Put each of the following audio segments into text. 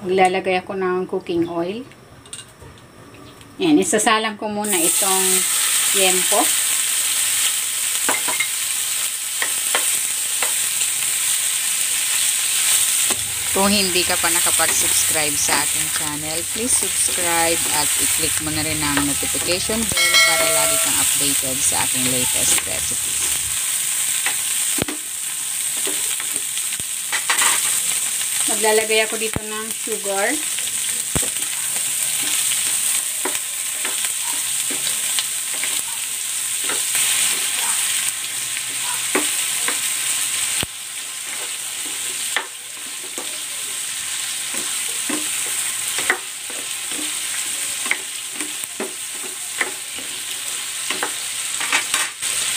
Maglalagay ako ng cooking oil. Ayan, isasalang ko muna itong liempo. Kung hindi ka pa nakapag-subscribe sa ating channel, please subscribe at i-click mo na rin ang notification bell para lagi kang updated sa ating latest recipes. Maglalagay ako dito ng sugar.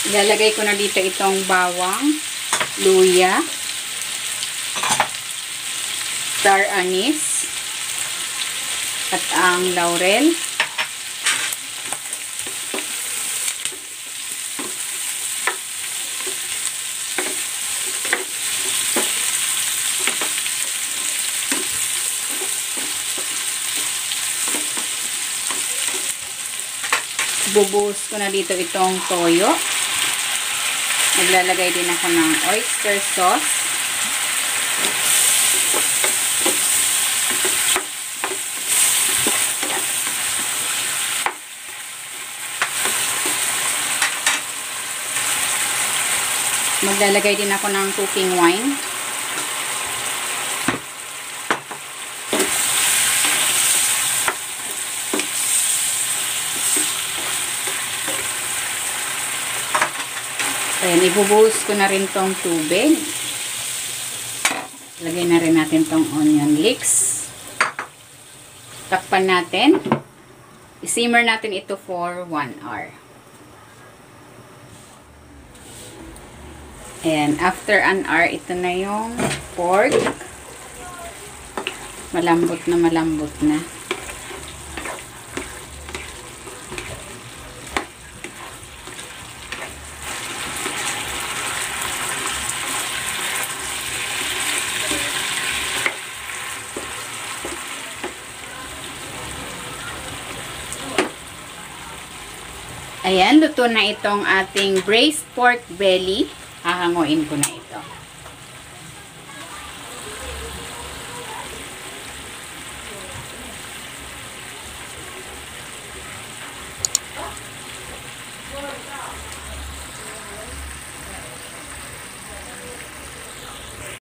Ilalagay ko na dito itong bawang, luya, star anise, at ang laurel. Bubuhos ko na dito itong toyo. Maglalagay din ako ng oyster sauce. Maglalagay din ako ng cooking wine. Ayan, ibubuhos ko na rin tong tubig. Lagay na rin natin tong onion leeks. Takpan natin. I-simmer natin ito for 1 hour. And after an hour, ito na yung pork. Malambot na malambot na. Ayan, luto na itong ating braised pork belly. Hahanguin ko na ito.